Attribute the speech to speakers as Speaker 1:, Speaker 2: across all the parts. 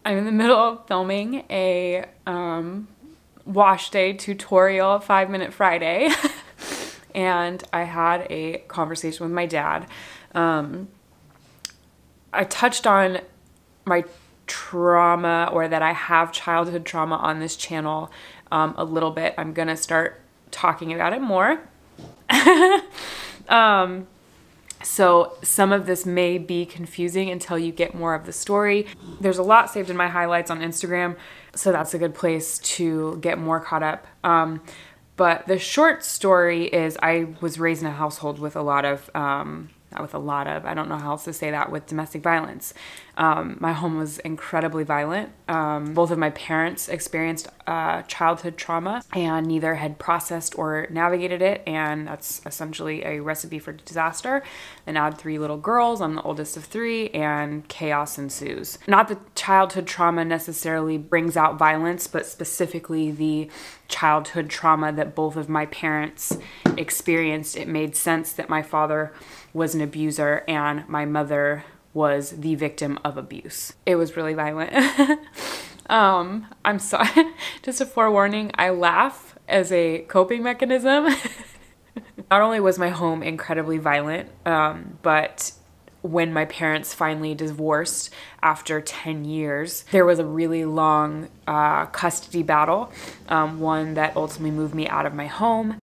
Speaker 1: I'm in the middle of filming a wash day tutorial, 5-Minute Friday, and I had a conversation with my dad. I touched on my trauma, or that I have childhood trauma, on this channel a little bit. I'm gonna start talking about it more. So some of this may be confusing until you get more of the story. There's a lot saved in my highlights on Instagram, so that's a good place to get more caught up. But the short story is I was raised in a household with a lot of, I don't know how else to say that, with domestic violence. My home was incredibly violent. Both of my parents experienced childhood trauma, and neither had processed or navigated it, and that's essentially a recipe for disaster. And I had 3 little girls, I'm the oldest of 3, and chaos ensues. Not that childhood trauma necessarily brings out violence, but specifically the childhood trauma that both of my parents experienced. It made sense that my father was an abuser and my mother was the victim of abuse. It was really violent. I'm sorry, just a forewarning, I laugh as a coping mechanism. Not only was my home incredibly violent, but when my parents finally divorced after 10 years, there was a really long custody battle, one that ultimately moved me out of my home.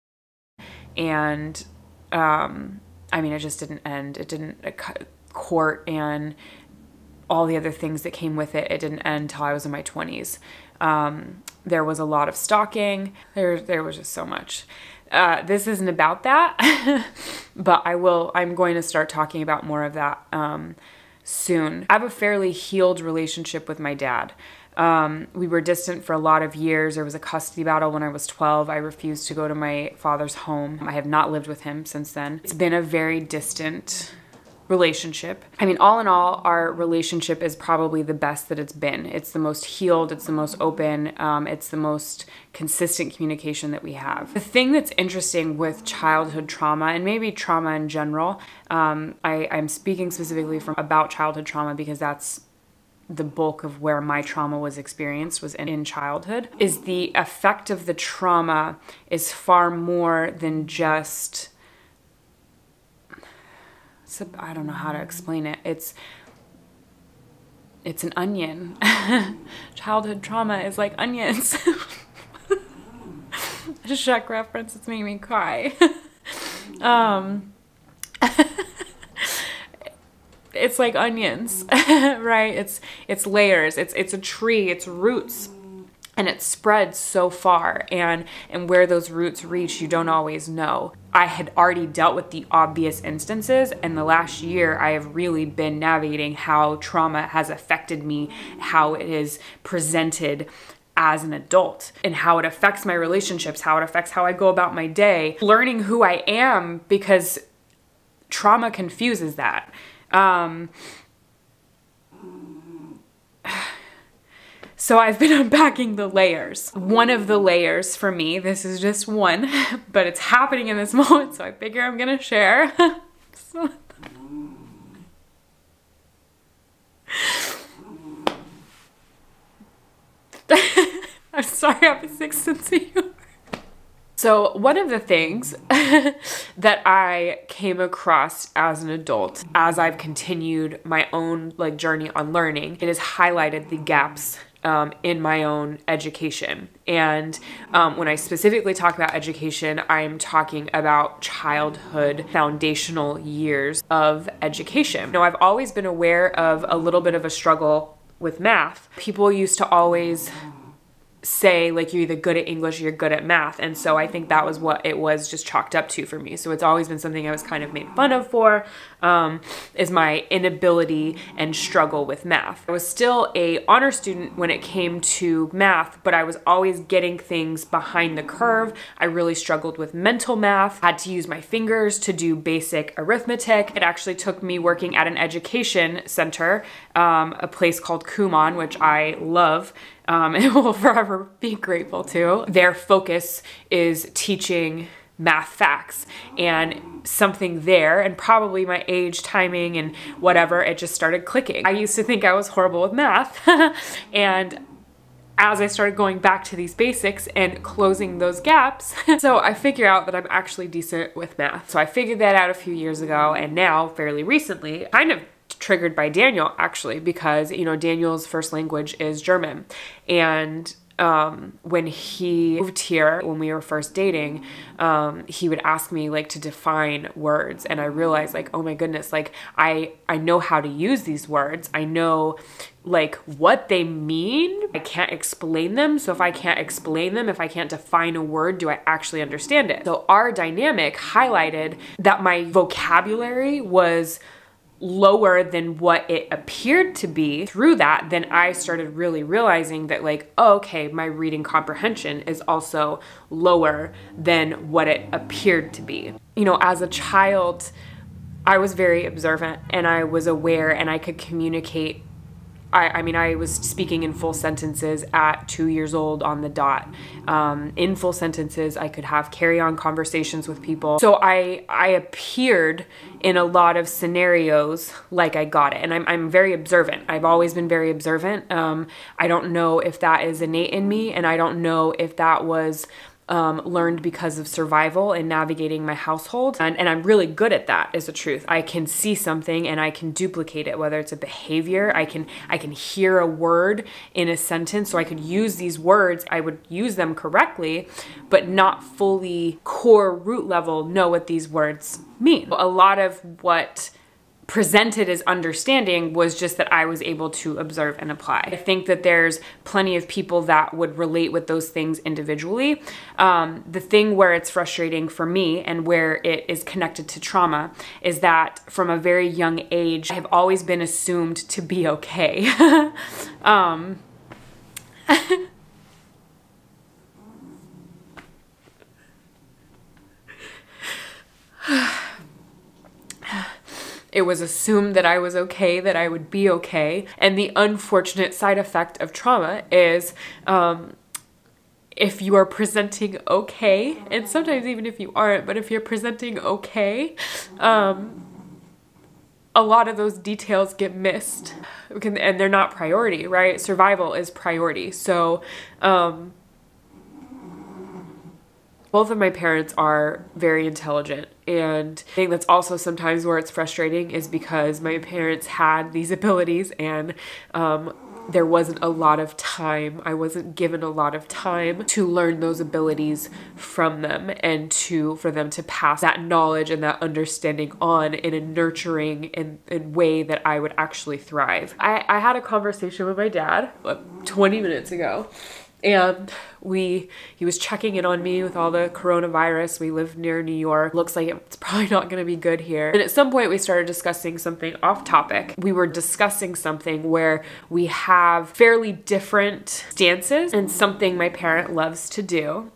Speaker 1: And I mean, it just didn't end. It didn't, court and all the other things that came with it, it didn't end until I was in my 20s. There was a lot of stalking. There was just so much. This isn't about that, but I'm going to start talking about more of that soon. I have a fairly healed relationship with my dad. We were distant for a lot of years. There was a custody battle when I was 12. I refused to go to my father's home. I have not lived with him since then. It's been a very distant relationship. I mean, all in all, our relationship is probably the best that it's been. It's the most healed, it's the most open, it's the most consistent communication that we have. The thing that's interesting with childhood trauma, and maybe trauma in general, I'm speaking specifically about childhood trauma because that's the bulk of where my trauma was experienced, was in childhood, is the effect of the trauma is far more than just, I don't know how to explain it. It's an onion. Childhood trauma is like onions. A Shrek reference, it's making me cry. It's like onions, right? It's layers. It's a tree, it's roots. And it spreads so far, and where those roots reach, you don't always know. I had already dealt with the obvious instances, and the last year I have really been navigating how trauma has affected me, how it is presented as an adult, and how it affects my relationships, how it affects how I go about my day, learning who I am, because trauma confuses that. So I've been unpacking the layers. One of the layers for me, this is just one, but it's happening in this moment, so I figure I'm gonna share. I'm sorry, I have a sixth sense of humor. So one of the things that I came across as an adult, as I've continued my own journey on learning, it has highlighted the gaps in my own education. And when I specifically talk about education, I'm talking about childhood foundational years of education. Now, I've always been aware of a little bit of a struggle with math. People used to always say, you're either good at English or you're good at math. And so I think that was what it was just chalked up to for me. So it's always been something I was kind of made fun of for, is my inability and struggle with math. I was still a honor student when it came to math, but I was always getting things behind the curve. I really struggled with mental math, had to use my fingers to do basic arithmetic. It actually took me working at an education center, a place called Kumon, which I love, and will forever be grateful to. Their focus is teaching math facts, and something there, and probably my age, timing, and whatever, it just started clicking. I used to think I was horrible with math, and as I started going back to these basics and closing those gaps, so I figure out that I'm actually decent with math. So I figured that out a few years ago, and now, fairly recently, kind of triggered by Daniel, actually, because, you know, Daniel's first language is German. And when he moved here, when we were first dating, he would ask me like to define words, and I realized like, oh my goodness, like I know how to use these words. I know like what they mean. I can't explain them. So if I can't explain them, if I can't define a word, do I actually understand it? So our dynamic highlighted that my vocabulary was lower than what it appeared to be. Through that, then I started really realizing that like, oh, okay, my reading comprehension is also lower than what it appeared to be. You know, as a child, I was very observant, and I was aware, and I could communicate. I mean, I was speaking in full sentences at 2 years old on the dot. In full sentences, I could have carry-on conversations with people. So I appeared in a lot of scenarios like I got it. And I'm very observant. I've always been very observant. I don't know if that is innate in me, and I don't know if that was learned because of survival and navigating my household. And I'm really good at that, is the truth. I can see something and I can duplicate it, whether it's a behavior. I can hear a word in a sentence, so I could use these words. I would use them correctly, but not fully core root level know what these words mean. A lot of what presented as understanding was just that I was able to observe and apply. I think that there's plenty of people that would relate with those things individually. The thing where it's frustrating for me and where it is connected to trauma is that from a very young age, I have always been assumed to be okay. It was assumed that I was okay, that I would be okay. And the unfortunate side effect of trauma is if you are presenting okay, and sometimes even if you aren't, but if you're presenting okay, a lot of those details get missed, and they're not priority, right? Survival is priority. So both of my parents are very intelligent, and I think that's also sometimes where it's frustrating, is because my parents had these abilities, and there wasn't a lot of time. I wasn't given a lot of time to learn those abilities from them, and for them to pass that knowledge and that understanding on in a nurturing and way that I would actually thrive. I had a conversation with my dad 20 minutes ago, and he was checking in on me with all the coronavirus. We live near New York. Looks like it's probably not going to be good here. And at some point we started discussing something off topic. We were discussing something where we have fairly different stances, and something my parent loves to do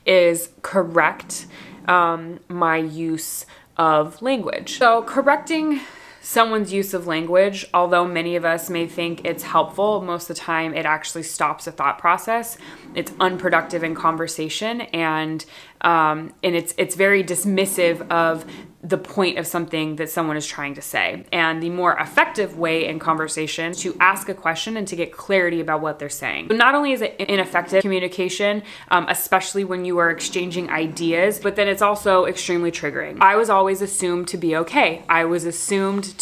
Speaker 1: is correct my use of language. So correcting someone's use of language, although many of us may think it's helpful, most of the time it actually stops a thought process. It's unproductive in conversation, and it's very dismissive of the point of something that someone is trying to say. And the more effective way in conversation is to ask a question and to get clarity about what they're saying. So not only is it ineffective communication, especially when you are exchanging ideas, but then it's also extremely triggering. I was always assumed to be okay. I was assumed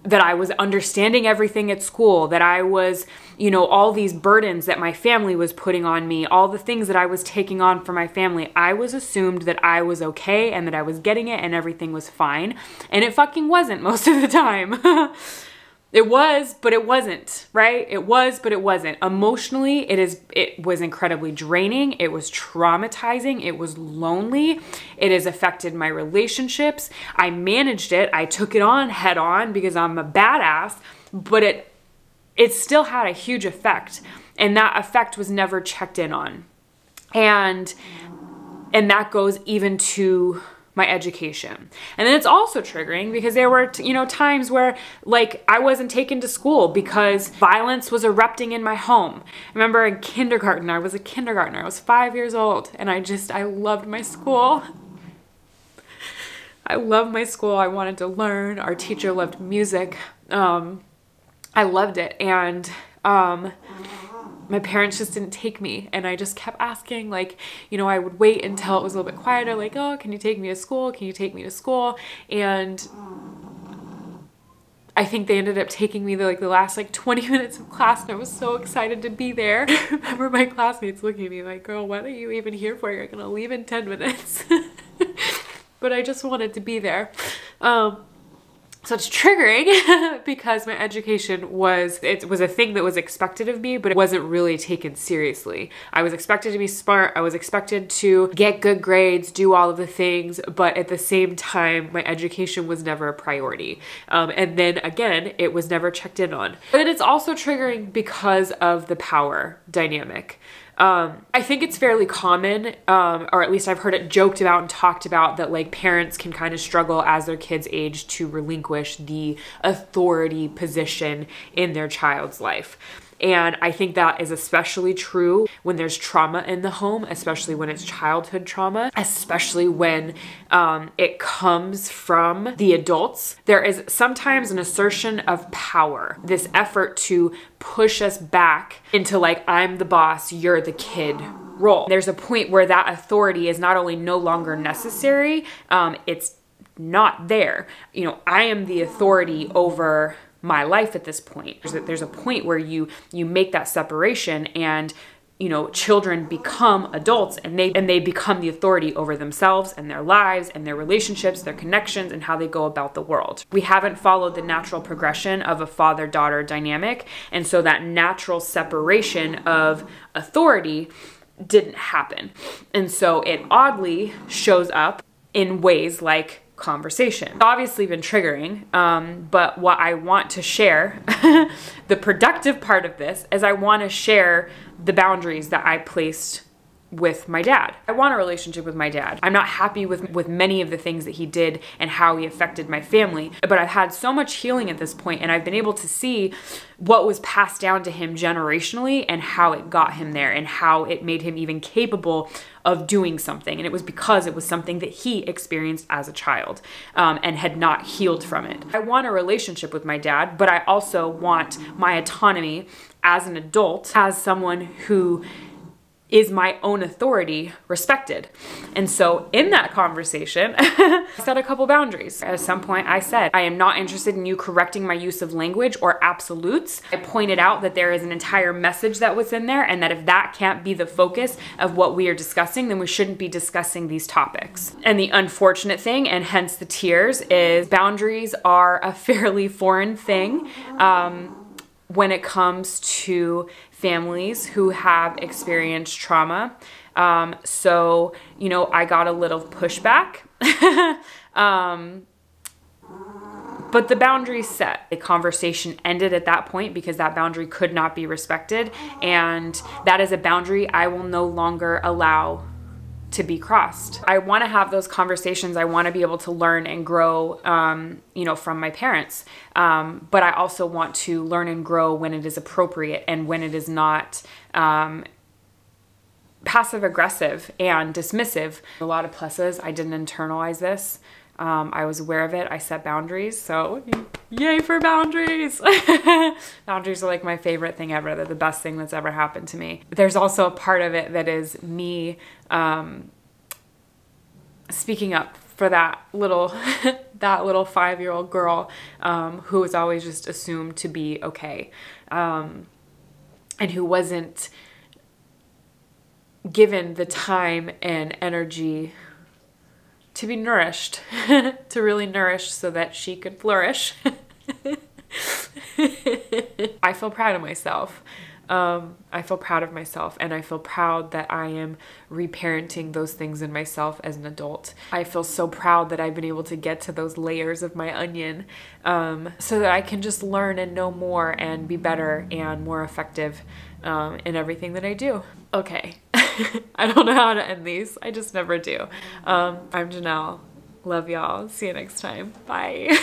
Speaker 1: that I was understanding everything at school, that I was, you know, all these burdens that my family was putting on me, all the things that I was taking on for my family. I was assumed that I was okay and that I was getting it and everything was fine. And it fucking wasn't most of the time. It was, but it wasn't, right? It was, but it wasn't. Emotionally, it was incredibly draining. It was traumatizing. It was lonely. It has affected my relationships. I managed it. I took it on head on because I'm a badass, but it still had a huge effect. And that effect was never checked in on. And that goes even to my education. And then it's also triggering because there were, you know, times where like I wasn't taken to school because violence was erupting in my home. I remember in kindergarten, I was a kindergartner. I was 5 years old and I loved my school. I loved my school. I wanted to learn. Our teacher loved music. I loved it. And my parents just didn't take me, and I just kept asking, like, you know, I would wait until it was a little bit quieter, like, oh, can you take me to school? Can you take me to school? And I think they ended up taking me the last like 20 minutes of class, and I was so excited to be there. I remember my classmates looking at me like, girl, what are you even here for? You're gonna leave in 10 minutes. But I just wanted to be there. So it's triggering because my education was a thing that was expected of me, but it wasn't really taken seriously. I was expected to be smart. I was expected to get good grades, do all of the things, but at the same time, my education was never a priority. And then again, it was never checked in on. But it's also triggering because of the power dynamic. I think it's fairly common, or at least I've heard it joked about and talked about, that like parents can kind of struggle as their kids age to relinquish the authority position in their child's life. And I think that is especially true when there's trauma in the home, especially when it's childhood trauma, especially when it comes from the adults. There is sometimes an assertion of power, this effort to push us back into like, I'm the boss, you're the kid role. There's a point where that authority is not only no longer necessary, it's not there. You know, I am the authority over my life at this point. There's a point where you make that separation, and you know, children become adults, and they become the authority over themselves and their lives and their relationships, their connections, and how they go about the world. We haven't followed the natural progression of a father-daughter dynamic, and so that natural separation of authority didn't happen. And so it oddly shows up in ways like conversation. It's obviously been triggering, but what I want to share, the productive part of this, is I want to share the boundaries that I placed with my dad. I want a relationship with my dad. I'm not happy with many of the things that he did and how he affected my family, but I've had so much healing at this point, and I've been able to see what was passed down to him generationally and how it got him there and how it made him even capable of doing something. And it was because it was something that he experienced as a child, and had not healed from it. I want a relationship with my dad, but I also want my autonomy as an adult, as someone who is my own authority respected. And so in that conversation, I set a couple boundaries. At some point I said, I am not interested in you correcting my use of language or absolutes. I pointed out that there is an entire message that was in there, and that if that can't be the focus of what we are discussing, then we shouldn't be discussing these topics. And the unfortunate thing, and hence the tears, is boundaries are a fairly foreign thing when it comes to families who have experienced trauma. So, you know, I got a little pushback, but the boundary set. The conversation ended at that point because that boundary could not be respected. And that is a boundary I will no longer allow to be crossed. I want to have those conversations. I want to be able to learn and grow, you know, from my parents. But I also want to learn and grow when it is appropriate and when it is not passive aggressive and dismissive. A lot of pluses. I didn't internalize this. I was aware of it. I set boundaries. So yay for boundaries. Boundaries are like my favorite thing ever. They're the best thing that's ever happened to me. There's also a part of it that is me speaking up for that little that little 5-year-old girl who was always just assumed to be okay, and who wasn't given the time and energy to be nourished, to really nourish so that she could flourish. I feel proud of myself. I feel proud of myself, and I feel proud that I am reparenting those things in myself as an adult. I feel so proud that I've been able to get to those layers of my onion, so that I can just learn and know more and be better and more effective in everything that I do. Okay. I don't know how to end these. I just never do. I'm Jannelle. Love y'all. See you next time. Bye.